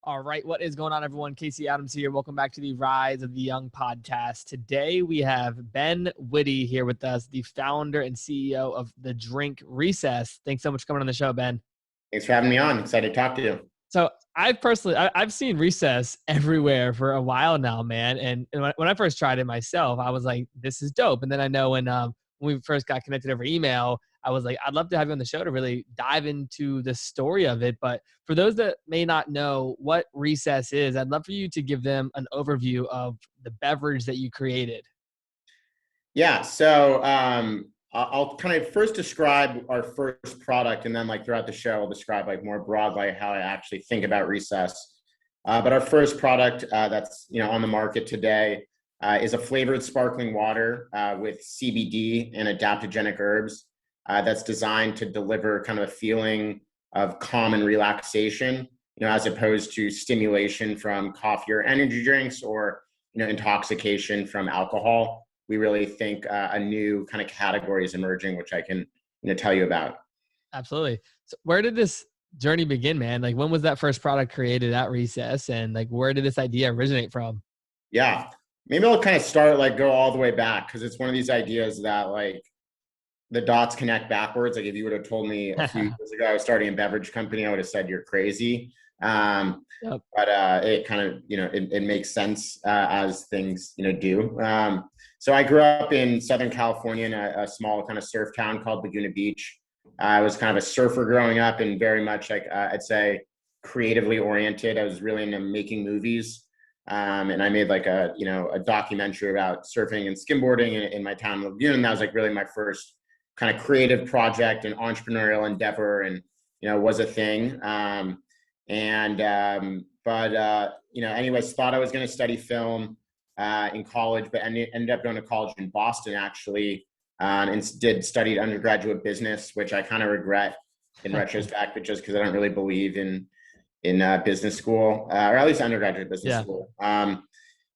All right, what is going on, everyone? Casey Adams here. Welcome back to the Rise of the Young podcast. Today we have Ben Witte here with us, the founder and CEO of The Drink Recess. Thanks so much for coming on the show, Ben. Thanks for having me on. Excited to talk to you. So I've seen Recess everywhere for a while now, man. And when I first tried it myself, I was like, this is dope. And then I know when we first got connected over email, I was like, I'd love to have you on the show to really dive into the story of it. But for those that may not know what Recess is, I'd love for you to give them an overview of the beverage that you created. Yeah, so I'll kind of first describe our first product, and then throughout the show, I'll describe more broadly how I actually think about Recess. But our first product that's on the market today is a flavored sparkling water with CBD and adaptogenic herbs that's designed to deliver kind of a feeling of calm and relaxation, as opposed to stimulation from coffee or energy drinks or intoxication from alcohol. We really think a new kind of category is emerging, which I can tell you about. Absolutely. So where did this journey begin, man? Like, when was that first product created at Recess, and where did this idea originate from? Yeah, maybe I'll kind of start go all the way back, because it's one of these ideas that the dots connect backwards. If you would have told me a few years ago I was starting a beverage company, I would have said you're crazy. Yep. But it kind of, it makes sense as things, do. So I grew up in Southern California in a small kind of surf town called Laguna Beach. I was kind of a surfer growing up, and very much I'd say creatively oriented. I was really into making movies. And I made a documentary about surfing and skimboarding in my town, Laguna. And that was really my first kind of creative project and entrepreneurial endeavor, and, was a thing. Anyways, thought I was going to study film in college, but ended up going to college in Boston, actually, and studied undergraduate business, which I kind of regret in retrospect, but just because I don't really believe in business school, or at least undergraduate business school. But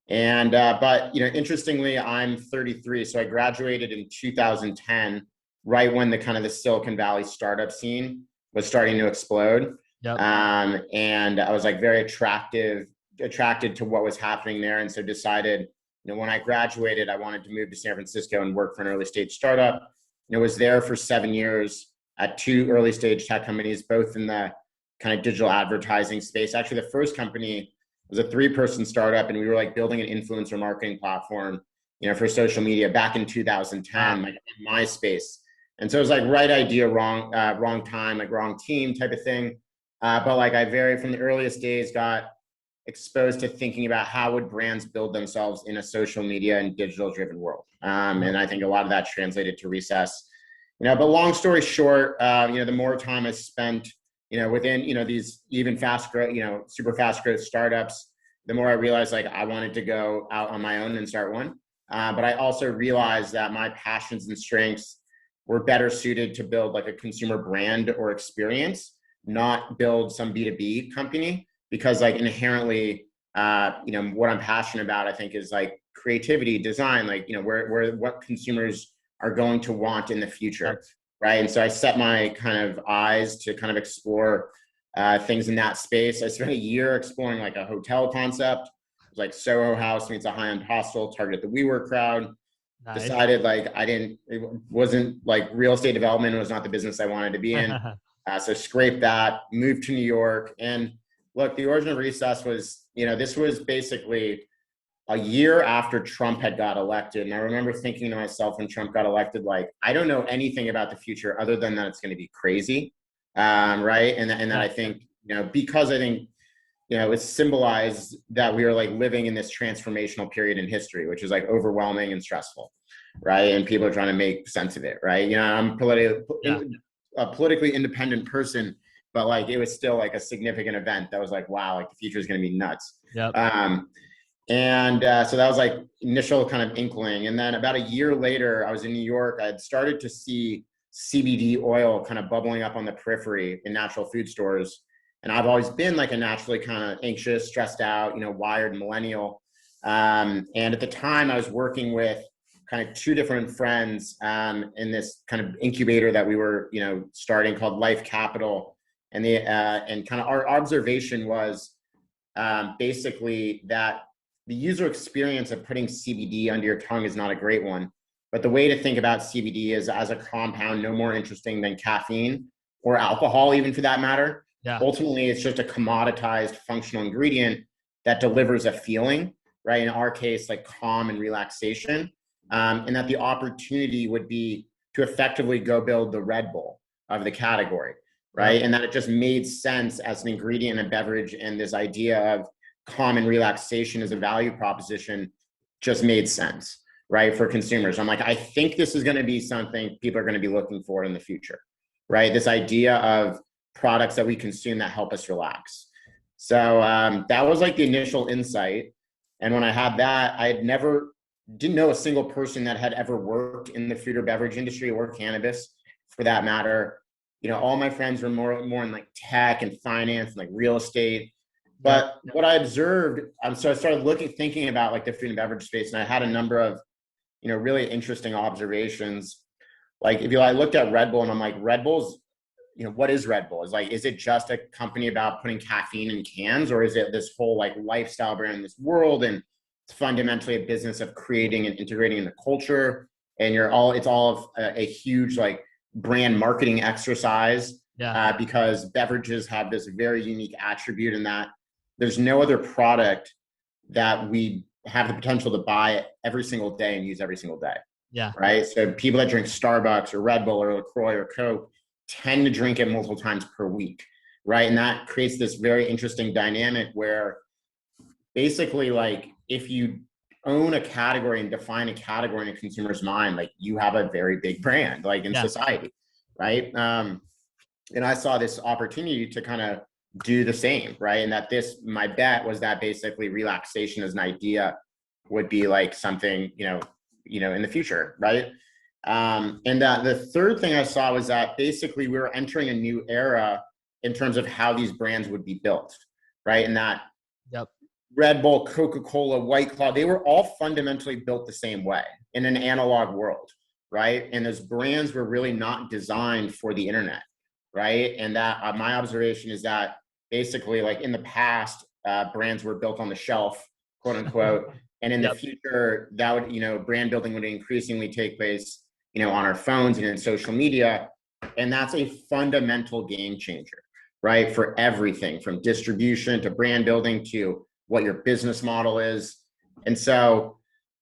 interestingly, I'm 33, so I graduated in 2010, right when the Silicon Valley startup scene was starting to explode. Yep. And I was very attracted to what was happening there, and so decided, when I graduated, I wanted to move to San Francisco and work for an early stage startup. Was there for 7 years at 2 early stage tech companies, both in the kind of digital advertising space. Actually, the first company was a 3-person startup, and we were building an influencer marketing platform, for social media back in 2010, in MySpace. And so it was right idea, wrong time, wrong team type of thing. But I from the earliest days got exposed to thinking about how would brands build themselves in a social media and digital driven world. And I think a lot of that translated to Recess. But long story short, the more time I spent, within, these even fast growth, super fast growth startups, the more I realized I wanted to go out on my own and start one. But I also realized that my passions and strengths were better suited to build a consumer brand or experience, not build some B2B company, because inherently, what I'm passionate about, I think, is creativity, design, where what consumers are going to want in the future. Right. And so I set my kind of eyes to kind of explore things in that space. I spent a year exploring a hotel concept. It was Soho House meets a high-end hostel, targeted the WeWork crowd. Nice. Decided it wasn't real estate development was not the business I wanted to be in. So scraped that, moved to New York. And look, the origin of Recess was, this was basically a year after Trump had got elected. And I remember thinking to myself when Trump got elected, I don't know anything about the future other than that it's going to be crazy. Right. And then I think, because I think, it symbolized that we are living in this transformational period in history, which is overwhelming and stressful. Right. And people are trying to make sense of it. Right. I'm a politically independent person, but it was still a significant event that was wow, the future is going to be nuts. Yep. So that was initial kind of inkling. And then about a year later, I was in New York. I had started to see CBD oil kind of bubbling up on the periphery in natural food stores. And I've always been a naturally kind of anxious, stressed out, wired millennial. And at the time I was working with kind of 2 different friends in this kind of incubator that we were, starting, called Life Capital. And kind of our observation was basically that the user experience of putting CBD under your tongue is not a great one. But the way to think about CBD is as a compound no more interesting than caffeine or alcohol, even for that matter. Yeah. Ultimately, it's just a commoditized functional ingredient that delivers a feeling, right? In our case, like calm and relaxation. And that the opportunity would be to effectively go build the Red Bull of the category, right? Yep. And that it just made sense as an ingredient in a beverage, and this idea of calm and relaxation as a value proposition just made sense, right, for consumers. I'm like, I think this is going to be something people are going to be looking for in the future, right? This idea of products that we consume that help us relax. So that was like the initial insight. And when I had that, didn't know a single person that had ever worked in the food or beverage industry or cannabis for that matter. You know, all my friends were more in like tech and finance and like real estate. But what I observed, so I started thinking about like the food and beverage space, and I had a number of, really interesting observations. Like I looked at Red Bull and I'm like, Red Bull's, what is Red Bull? Is it just a company about putting caffeine in cans, or is it this whole like lifestyle brand in this world? And it's fundamentally a business of creating and integrating in the culture. And it's all a huge like brand marketing exercise. Yeah. Because beverages have this very unique attribute in that there's no other product that we have the potential to buy every single day and use every single day. Yeah. Right. So people that drink Starbucks or Red Bull or LaCroix or Coke tend to drink it multiple times per week. Right. And that creates this very interesting dynamic where basically, like, if you own a category and define a category in a consumer's mind, like, you have a very big brand, like in society. Right. And I saw this opportunity to kind of do the same, right? And that my bet was that basically relaxation as an idea would be like something, in the future, right? And the third thing I saw was that basically we were entering a new era in terms of how these brands would be built, right? And that Red Bull, Coca-Cola, White Claw, they were all fundamentally built the same way in an analog world, right? And those brands were really not designed for the internet. Right. And that my observation is that basically, like in the past, brands were built on the shelf, quote unquote. And in the future, that would, brand building would increasingly take place, on our phones and in social media. And that's a fundamental game changer, right? For everything from distribution to brand building to what your business model is. And so,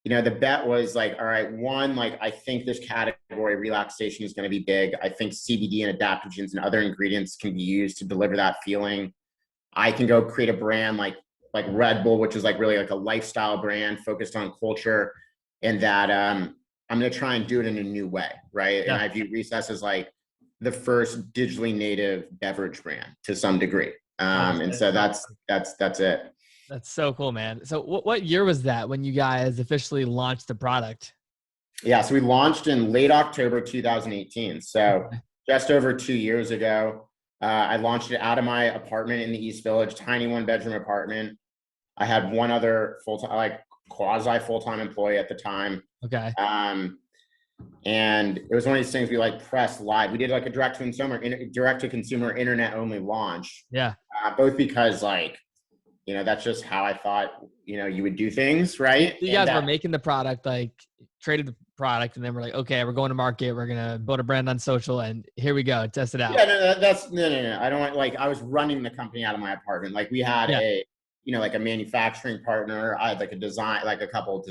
the bet was like, all right, one, like, I think this category, relaxation, is going to be big. I think CBD and adaptogens and other ingredients can be used to deliver that feeling. I can go create a brand like Red Bull, which is like really like a lifestyle brand focused on culture, and that I'm going to try and do it in a new way, right? Yeah. And I view Recess as like the first digitally native beverage brand to some degree. And so that's it. That's so cool, man. So what year was that when you guys officially launched the product? Yeah, so we launched in late October 2018. So just over 2 years ago. I launched it out of my apartment in the East Village, tiny 1-bedroom apartment. I had one other full-time, like quasi full-time employee at the time. Okay. And it was one of these things we like pressed live. We did like a direct to consumer internet only launch. Yeah. Both because like, that's just how I thought, you would do things, right? You guys were making the product, like traded the product, and then we're like, okay, we're going to market. We're going to build a brand on social, and here we go. Test it out. Yeah, no. I don't want, like, I was running the company out of my apartment. Like, we had like a manufacturing partner. I had like a design, like a couple of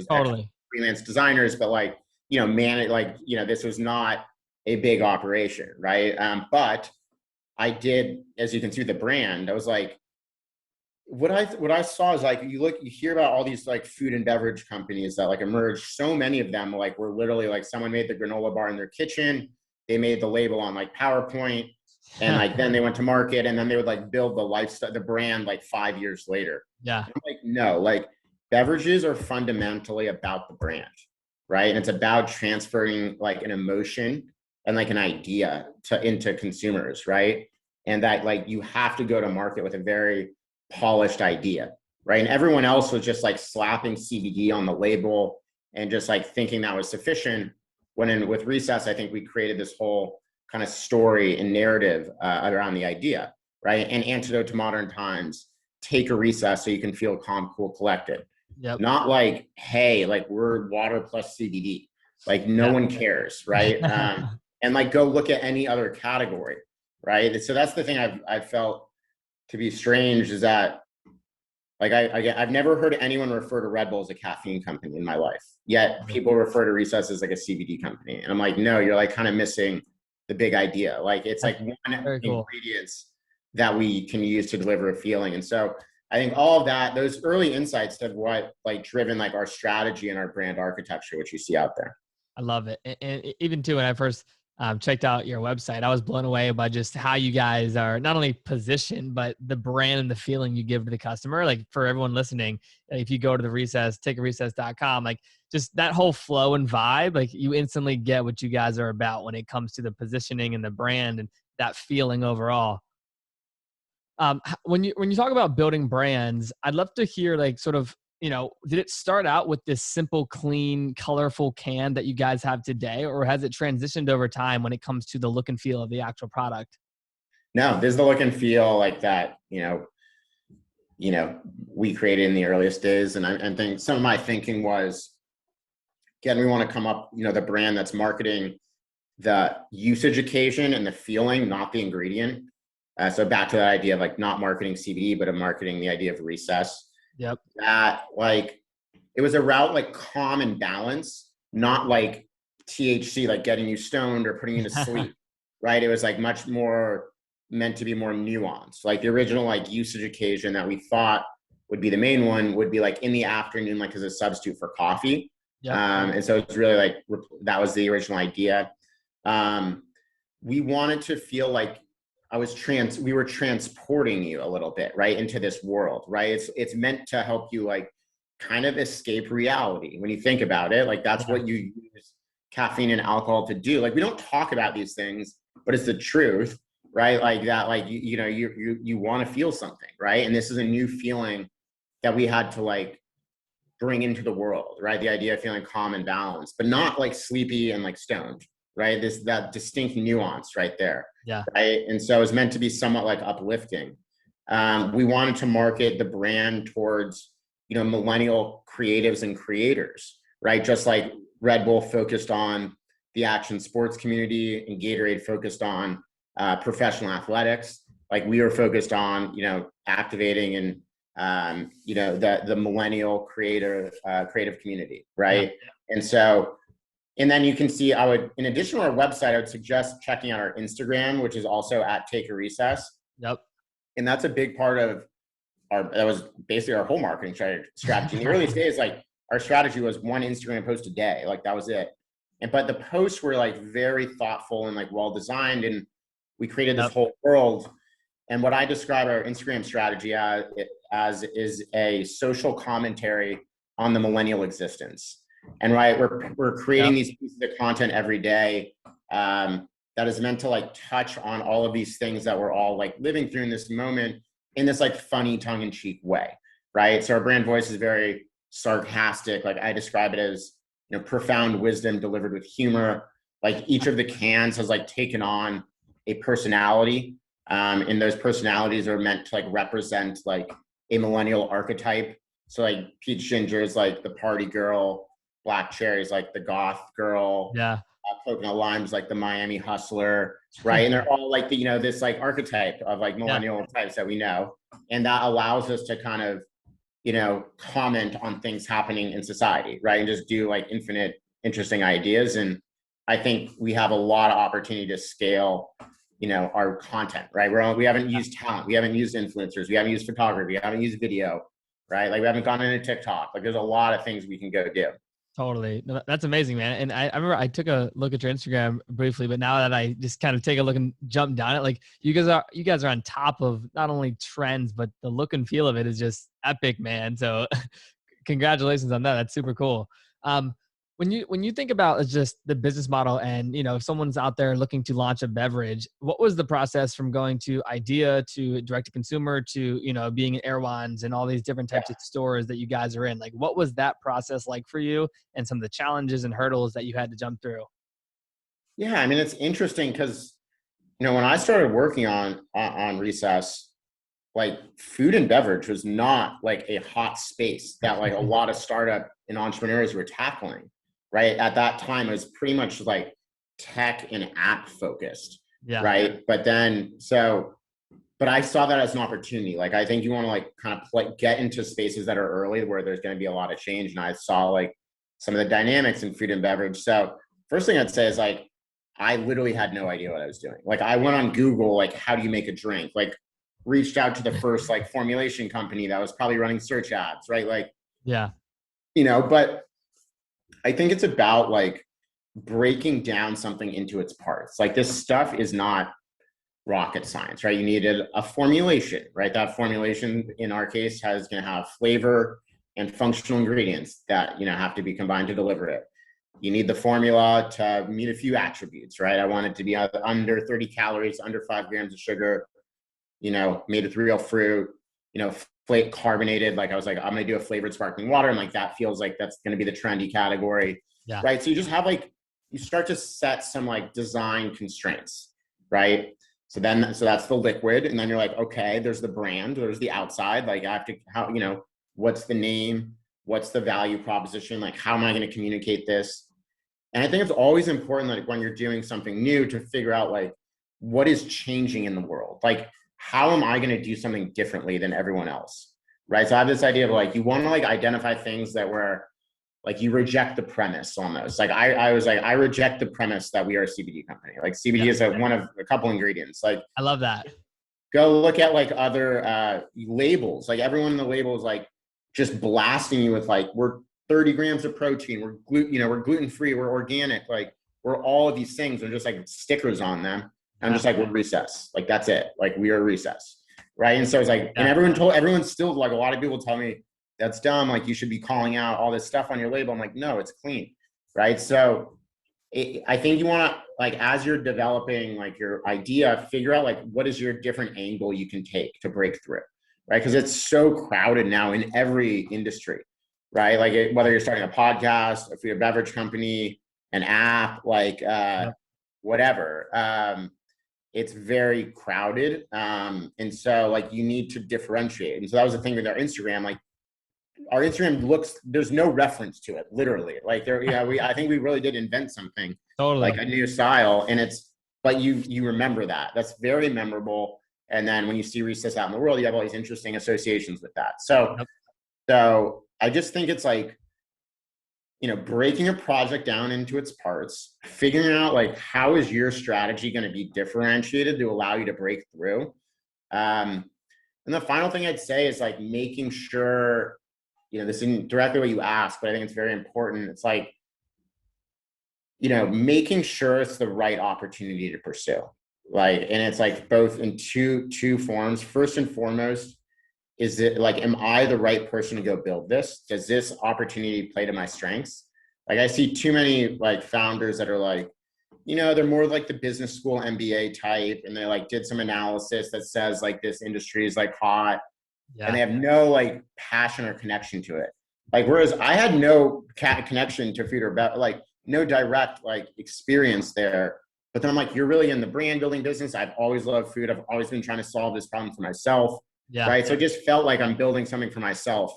freelance designers, but like, this was not a big operation, right? But I did, as you can see, the brand, I was like, what I saw is like, you hear about all these like food and beverage companies that like emerged. So many of them like were literally like someone made the granola bar in their kitchen. They made the label on like PowerPoint, and like then they went to market, and then they would like build the brand like 5 years later. Yeah. And I'm like, no, like beverages are fundamentally about the brand, right? And it's about transferring like an emotion and like an idea into consumers, right? And that like you have to go to market with a very polished idea, right? And everyone else was just like slapping CBD on the label and just like thinking that was sufficient. With Recess, I think we created this whole kind of story and narrative around the idea, right? An antidote to modern times, take a recess so you can feel calm, cool, collected. Yep. Not like, hey, like we're water plus CBD. Like no Yeah. one cares, right? And like go look at any other category, right? And so that's the thing I've felt to be strange is that like I've never heard anyone refer to Red Bull as a caffeine company in my life. Yet people refer to Recess as like a CBD company, and I'm like, no, you're like kind of missing the big idea. Like it's That's like one very cool. ingredients that we can use to deliver a feeling. And so I think all of that, those early insights have what like driven like our strategy and our brand architecture, which you see out there. I love it. And even too, when I first checked out your website, I was blown away by just how you guys are not only positioned, but the brand and the feeling you give to the customer. Like for everyone listening, if you go to the recess, takearecess.com, like just that whole flow and vibe, like you instantly get what you guys are about when it comes to the positioning and the brand and that feeling overall. When you talk about building brands, I'd love to hear like sort of, did it start out with this simple, clean, colorful can that you guys have today, or has it transitioned over time when it comes to the look and feel of the actual product? No, this is the look and feel like that, we created in the earliest days. And I think some of my thinking was, again, we want to come up, the brand that's marketing the usage occasion and the feeling, not the ingredient. So back to that idea of like not marketing CBD, but of marketing the idea of recess. Yep. That like it was about like calm and balance, not like THC, like getting you stoned or putting you to sleep, right? It was like much more meant to be more nuanced. Like the original like usage occasion that we thought would be the main one would be like in the afternoon, like as a substitute for coffee. Yep. And so it's really like that was the original idea. We wanted to feel like we were transporting you a little bit, right, into this world, right? It's meant to help you like kind of escape reality. When you think about it, like that's what you use caffeine and alcohol to do. Like we don't talk about these things, but it's the truth, right? Like that, like you want to feel something, right? And this is a new feeling that we had to like bring into the world, right? The idea of feeling calm and balanced, but not like sleepy and like stoned, right? That distinct nuance right there. Yeah. Right. And so it's meant to be somewhat like uplifting. We wanted to market the brand towards, millennial creatives and creators, right? Just like Red Bull focused on the action sports community and Gatorade focused on professional athletics. Like we were focused on, activating and, the millennial creative community. Right. Yeah. And so, and then you can see, in addition to our website, I would suggest checking out our Instagram, which is also at Take a Recess. Yep. And that's a big part of that was basically our whole marketing strategy. In the earliest days, like our strategy was one Instagram post a day. Like that was it. But the posts were like very thoughtful and like well-designed. And we created this whole world. And what I describe our Instagram strategy as is a social commentary on the millennial existence. And right, we're creating these pieces of content every day that is meant to like touch on all of these things that we're all like living through in this moment in this like funny tongue-in-cheek way, right? So our brand voice is very sarcastic. Like I describe it as profound wisdom delivered with humor. Like each of the cans has like taken on a personality, and those personalities are meant to like represent like a millennial archetype. So like peach ginger is like the party girl. Black cherries like the goth girl. Yeah. Coconut limes like the Miami hustler, right? And they're all like this like archetype of like millennial types that we know, and that allows us to kind of comment on things happening in society, right? And just do like infinite interesting ideas. And I think we have a lot of opportunity to scale our content, right? We haven't used talent, we haven't used influencers, we haven't used photography, we haven't used video, right? Like we haven't gone into TikTok. Like there's a lot of things we can go do. Totally. No, that's amazing, man. And I remember I took a look at your Instagram briefly, but now that I just kind of take a look and jump down it, like you guys are on top of not only trends, but the look and feel of it is just epic, man. So congratulations on that. That's super cool. When you think about just the business model and, if someone's out there looking to launch a beverage, what was the process from going to idea to direct to consumer to, being in Erewhon's and all these different types of stores that you guys are in? Like, what was that process like for you and some of the challenges and hurdles that you had to jump through? Yeah. I mean, it's interesting because, when I started working on Recess, like food and beverage was not like a hot space that like a lot of startup and entrepreneurs were tackling, right? At that time, it was pretty much like tech and app focused, right? But then, but I saw that as an opportunity. Like, I think you want to like kind of get into spaces that are early where there's going to be a lot of change. And I saw like some of the dynamics in food and beverage. So first thing I'd say is like, I literally had no idea what I was doing. Like I went on Google, like, how do you make a drink? Like reached out to the first like formulation company that was probably running search ads, right? Like, but I think it's about like breaking down something into its parts. Like this stuff is not rocket science, right? You needed a formulation, right? That formulation in our case is going to have flavor and functional ingredients that, have to be combined to deliver it. You need the formula to meet a few attributes, right? I want it to be under 30 calories, under 5 grams of sugar, made with real fruit, carbonated. Like I was like, I'm going to do a flavored sparkling water. And like, that feels like that's going to be the trendy category, right? So you just have like, you start to set some like design constraints, right? So that's the liquid. And then you're like, okay, there's the brand, there's the outside. Like I have to, what's the name? What's the value proposition? Like, how am I going to communicate this? And I think it's always important, like when you're doing something new, to figure out like, what is changing in the world? Like, how am I going to do something differently than everyone else? Right. So I have this idea of like, you want to like identify things that were like, you reject the premise almost. Like I was like, I reject the premise that we are a CBD company. Like CBD is one of a couple ingredients. Like I love that. Go look at like other labels. Like everyone in the label is like just blasting you with like, we're 30 grams of protein. We're we're gluten-free. We're organic. Like we're all of these things. They're just like stickers on them. I'm just like, we're recess. Like, that's it. Like, we are recess. Right. And so it's like, and everyone's still like, a lot of people tell me that's dumb. Like, you should be calling out all this stuff on your label. I'm like, no, it's clean. Right. So I think you want to, like, as you're developing like your idea, figure out like, what is your different angle you can take to break through. Right. Because it's so crowded now in every industry. Right. Like, whether you're starting a podcast, a food or beverage company, an app, like, whatever. It's very crowded. And so like, you need to differentiate. And so that was the thing with our Instagram. Like our Instagram there's no reference to it, literally. Like I think we really did invent something, like a new style. And but you remember that. That's very memorable. And then when you see Recess out in the world, you have all these interesting associations with that. So I just think it's like, breaking a project down into its parts, figuring out like, how is your strategy going to be differentiated to allow you to break through? And the final thing I'd say is like making sure, this isn't directly what you asked, but I think it's very important. It's like, making sure it's the right opportunity to pursue. Like, and it's like both in two forms. First and foremost, is it like, am I the right person to go build this? Does this opportunity play to my strengths? Like I see too many like founders that are like, they're more like the business school MBA type. And they like did some analysis that says like, this industry is like hot, and they have no like passion or connection to it. Like, whereas I had no connection to food or like no direct like experience there. But then I'm like, you're really in the brand building business. I've always loved food. I've always been trying to solve this problem for myself. Right. So it just felt like I'm building something for myself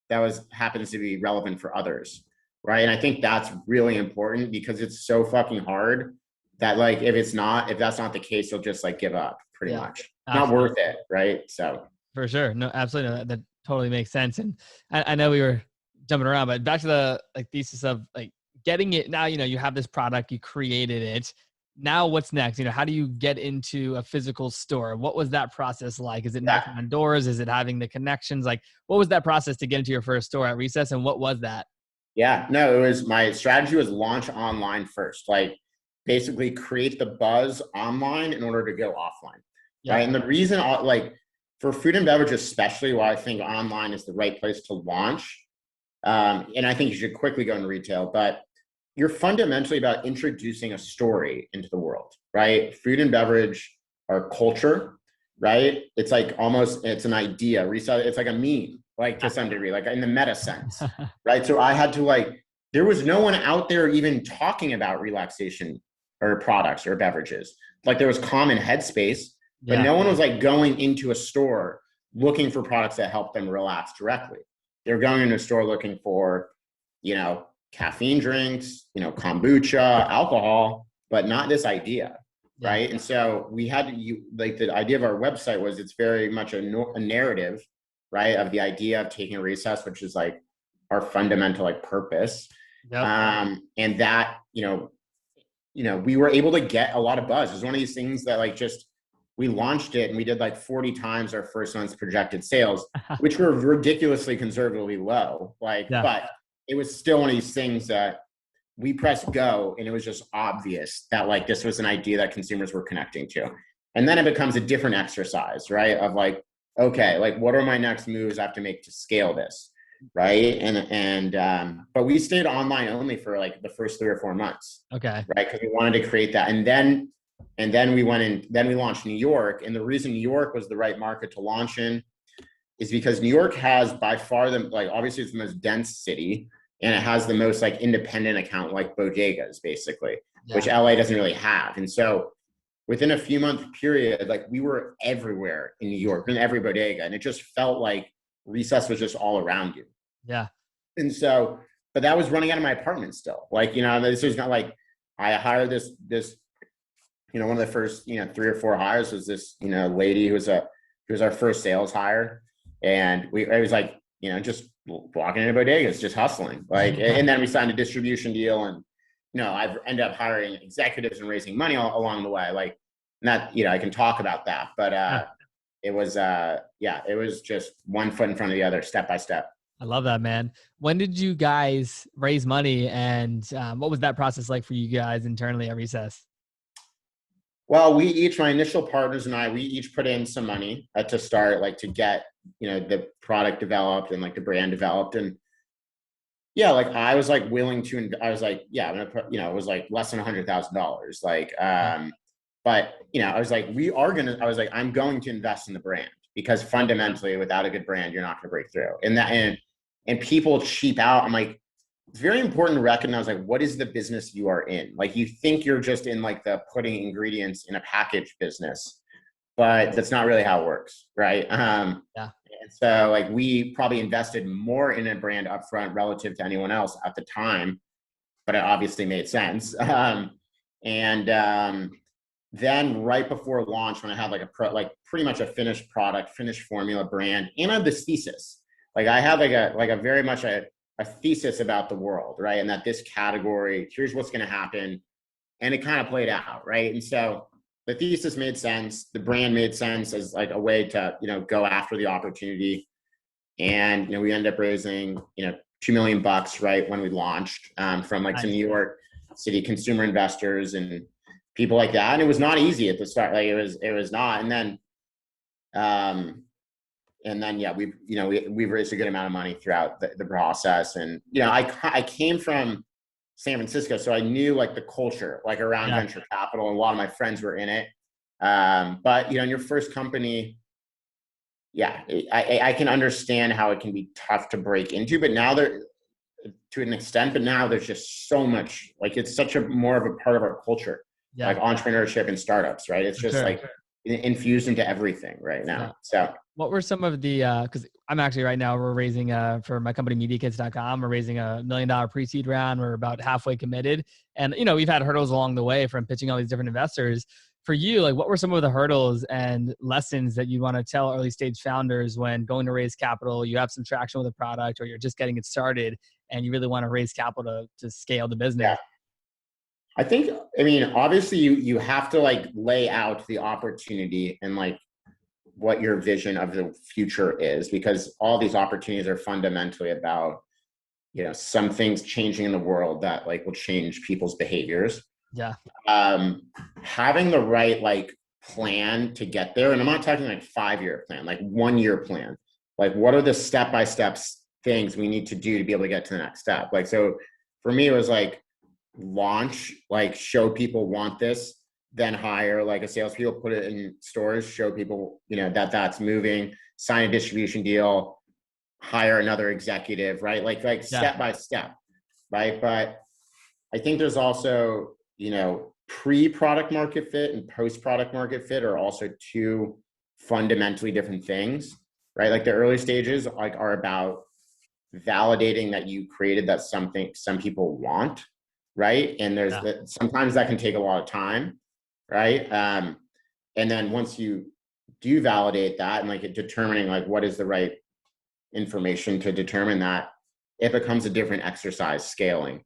that happens to be relevant for others. Right. And I think that's really important, because it's so fucking hard that like, if that's not the case, you'll just like give up pretty much. Not worth it. Right. So for sure. No, absolutely. No, that totally makes sense. And I know we were jumping around, but back to the like thesis of like getting it now, you have this product, you created it. Now what's next? How do you get into a physical store? What was that process like? Is it knocking on doors? Is it having the connections? Like, what was that process to get into your first store at Recess? And what was that? Yeah, no, my strategy was launch online first. Like basically create the buzz online in order to go offline. Right. And the reason like for food and beverage, especially, why I think online is the right place to launch. And I think you should quickly go into retail, but you're fundamentally about introducing a story into the world, right? Food and beverage are culture, right? It's like it's an idea. It's like a meme, like to some degree, like in the meta sense, right? So I had to there was no one out there even talking about relaxation or products or beverages. Like there was common headspace, but no one was like going into a store, looking for products that help them relax directly. They're going into a store looking for, you know, caffeine drinks, you know, kombucha, alcohol, but not this idea, Yeah. right? And so we had to, like, the idea of our website was it's very much a narrative, right, of the idea of taking a recess, which is like our fundamental like purpose. Yep. And that, we were able to get a lot of buzz. It was one of these things that like just we launched it and we did like 40 times our first month's projected sales, which were ridiculously conservatively low. Like, Yeah. but it was still one of these things that we pressed go and it was just obvious that like this was an idea that consumers were connecting to. And then it becomes a different exercise, right? Of like, okay, like what are my next moves I have to make to scale this? Right. But we stayed online only for like the first 3 or 4 months. Okay. Right. Because we wanted to create that. And then we went in, then we launched New York. And the reason New York was the right market to launch in is because New York has by far obviously it's the most dense city and it has the most like independent account, like bodegas basically, which LA doesn't really have. And so within a few month period, like we were everywhere in New York, in every bodega. And it just felt like recess was just all around you. Yeah. And so, but that was running out of my apartment still. Like, this was not like I hired this, one of the first, 3 or 4 hires was this, lady who was our first sales hire. And I was like, just walking into bodegas, just hustling. Like, and then we signed a distribution deal and, I've ended up hiring executives and raising money along the way. Like, not, I can talk about that, but, it was just one foot in front of the other, step by step. I love that, man. When did you guys raise money, and what was that process like for you guys internally at Recess? Well, my initial partners and we each put in some money to start, like to get, the product developed and like the brand developed. And yeah, like I was like willing to, I was like, yeah, I'm going to put, it was like less than $100,000. Like, but, I was like, I'm going to invest in the brand because fundamentally without a good brand, you're not going to break through. And people cheap out. I'm like, it's very important to recognize like, what is the business you are in? Like you think you're just in like the putting ingredients in a package business, but that's not really how it works. Right. And so like we probably invested more in a brand upfront relative to anyone else at the time, but it obviously made sense. Then right before launch, when I had like pretty much a finished product, finished formula brand, and I had this thesis. Like I had like a very much a thesis about the world, right? And that this category, here's what's going to happen. And it kind of played out, right? And so the thesis made sense. The brand made sense as like a way to, go after the opportunity. And, we ended up raising, $2 million, right? When we launched from like some New York City consumer investors and people like that. And it was not easy at the start. Like it was not. And then, yeah, we've raised a good amount of money throughout the process. And, I came from San Francisco, so I knew like the culture, like around venture capital, and a lot of my friends were in it. But, in your first company, I can understand how it can be tough to break into, but now to an extent, but now there's just so much, like it's such a more of a part of our culture, like entrepreneurship and startups, right? It's just like infused into everything right now. So what were some of the, cause I'm actually right now, we're raising for my company, MediaKids.com, we're raising $1 million pre-seed round. We're about halfway committed. And, we've had hurdles along the way from pitching all these different investors. For you, like what were some of the hurdles and lessons that you want to tell early stage founders when going to raise capital, you have some traction with a product or you're just getting it started and you really want to raise capital to scale the business? Yeah. Obviously you have to like lay out the opportunity and like what your vision of the future is, because all these opportunities are fundamentally about, some things changing in the world that like will change people's behaviors. Yeah. Having the right like plan to get there. And I'm not talking like 5-year plan, like 1-year plan. Like what are the step-by-step things we need to do to be able to get to the next step? Like, so for me, it was like launch, like show people want this, then hire like a salespeople, put it in stores, show people, that that's moving, sign a distribution deal, hire another executive, right? Like step by step, right? But I think there's also, pre-product market fit and post-product market fit are also two fundamentally different things. right? Like the early stages like are about validating that you created that something some people want, right? And there's sometimes that can take a lot of time, right? And then once you do validate that and like determining like what is the right information to determine that, it becomes a different exercise scaling.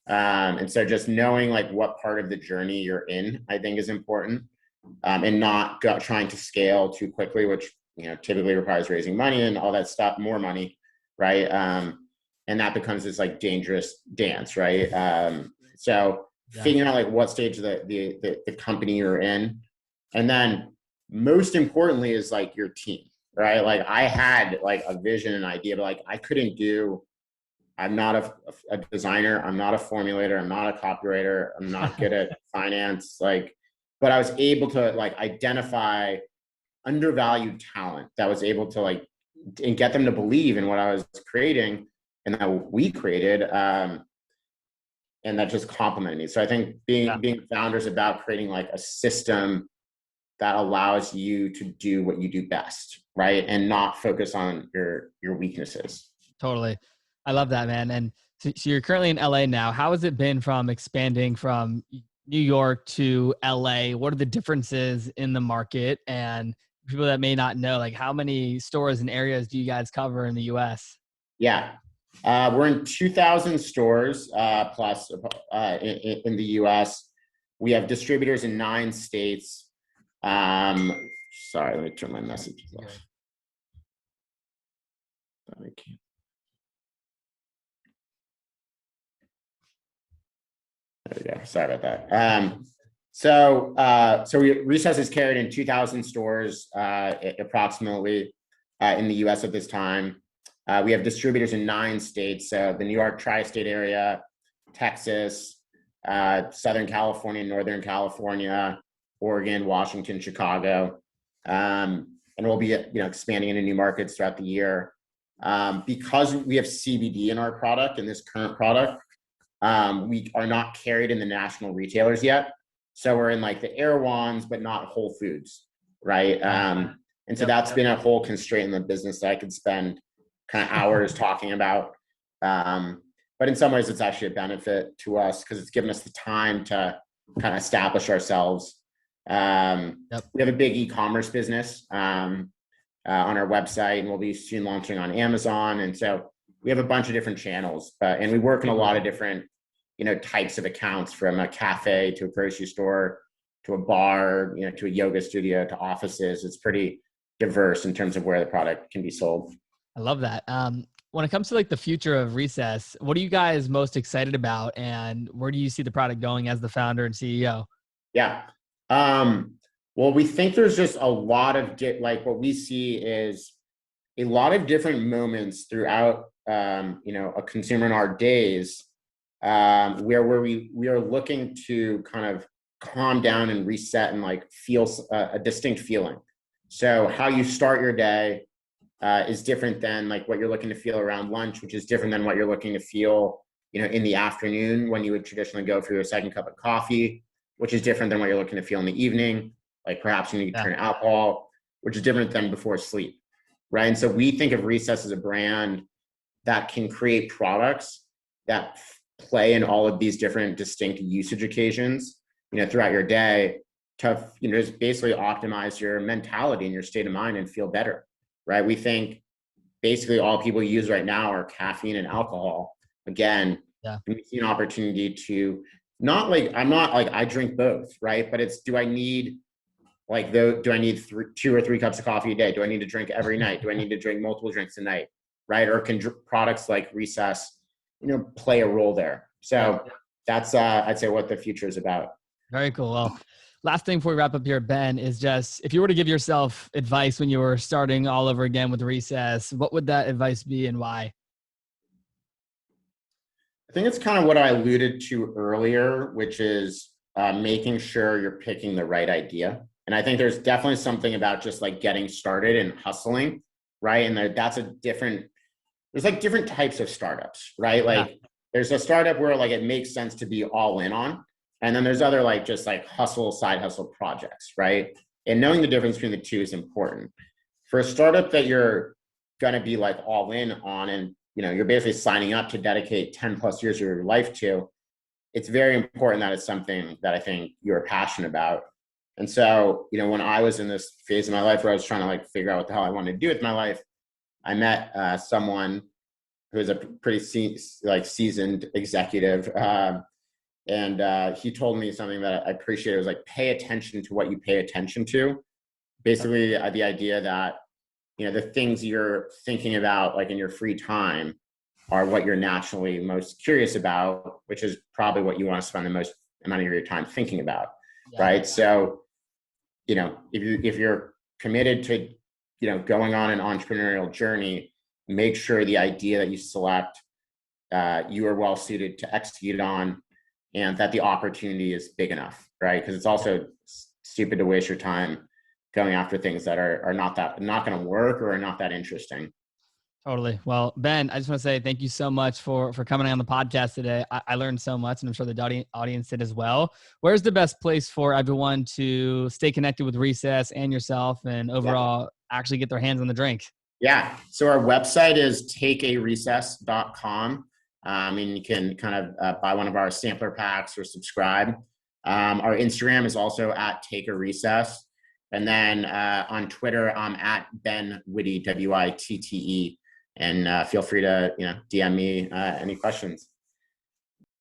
And so just knowing like what part of the journey you're in, I think is important, and not trying to scale too quickly, which typically requires raising money and all that stuff, more money, right? And that becomes this like dangerous dance, right? So figuring out like what stage of the company you're in, and then most importantly is like your team, right? Like I had like a vision and idea, but like I'm not a designer. I'm not a formulator. I'm not a copywriter. I'm not good at finance. Like, but I was able to like identify undervalued talent that was able to like and get them to believe in what I was creating and that we created. And that just complimented me. So I think being a founder is about creating like a system that allows you to do what you do best, right? And not focus on your weaknesses. Totally. I love that, man. And so you're currently in LA now. How has it been from expanding from New York to LA? What are the differences in the market? And people that may not know, like how many stores and areas do you guys cover in the US? Yeah. We're in 2,000 stores plus in the US. We have distributors in 9 states. Sorry, let me turn my messages off. There we go. Sorry about that. So Recess is carried in 2,000 stores approximately in the US at this time. We have distributors in 9 states, so the New York tri-state area, Texas, Southern California, Northern California, Oregon, Washington, Chicago. And we'll be expanding into new markets throughout the year. Because we have CBD in our product, in this current product, we are not carried in the national retailers yet. So we're in like the Erewhons, but not Whole Foods, right? And so that's been a whole constraint in the business that I could spend kind of hours talking about. But in some ways, it's actually a benefit to us because it's given us the time to kind of establish ourselves. We have a big e-commerce business on our website, and we'll be soon launching on Amazon. And so we have a bunch of different channels, and we work in a lot of different, types of accounts, from a cafe to a grocery store to a bar, to a yoga studio to offices. It's pretty diverse in terms of where the product can be sold. I love that. When it comes to like the future of Recess, what are you guys most excited about, and where do you see the product going as the founder and CEO? Yeah. Well, we think there's just a lot of what we see is a lot of different moments throughout, a consumer in our days, where we are looking to kind of calm down and reset and like feel a distinct feeling. So how you start your day is different than like what you're looking to feel around lunch, which is different than what you're looking to feel, in the afternoon when you would traditionally go for your second cup of coffee, which is different than what you're looking to feel in the evening. Like perhaps you need to turn alcohol, which is different than before sleep, right? And so we think of Recess as a brand that can create products that play in all of these different distinct usage occasions, throughout your day to, just basically optimize your mentality and your state of mind and feel better, right? We think basically all people use right now are caffeine and alcohol. Again, we see an opportunity to I'm not like I drink both, right? But it's, do I need 2 or 3 cups of coffee a day? Do I need to drink every night? Do I need to drink multiple drinks a night, right? Or can products like Recess, play a role there? So that's, I'd say, what the future is about. Very cool. Well, last thing before we wrap up here, Ben, is just if you were to give yourself advice when you were starting all over again with Recess, what would that advice be and why? I think it's kind of what I alluded to earlier, which is making sure you're picking the right idea. And I think there's definitely something about just like getting started and hustling, right? And there's like different types of startups, right? Like there's a startup where like it makes sense to be all in on. And then there's other like just like side hustle projects, right? And knowing the difference between the two is important. for a startup that you're going to be like all in on, and you're basically signing up to dedicate 10 plus years of your life to, it's very important that it's something that I think you're passionate about. And so, when I was in this phase of my life where I was trying to like figure out what the hell I wanted to do with my life, I met someone who was a pretty seasoned executive. And he told me something that I appreciated. It was like, pay attention to what you pay attention to. Basically, the idea that, the things you're thinking about, like in your free time, are what you're naturally most curious about, which is probably what you want to spend the most amount of your time thinking about. Yeah. Right. So, if you're committed to, going on an entrepreneurial journey, make sure the idea that you select, you are well suited to execute on, and that the opportunity is big enough, right? Because it's also stupid to waste your time going after things that are not going to work or are not that interesting. Totally. Well, Ben, I just want to say thank you so much for coming on the podcast today. I learned so much, and I'm sure the audience did as well. Where's the best place for everyone to stay connected with Recess and yourself, and overall actually get their hands on the drink? Yeah. So our website is takearecess.com. And you can kind of buy one of our sampler packs or subscribe. Our Instagram is also at takearecess. And then on Twitter, I'm at Ben Witte, Witte. And feel free to DM me any questions.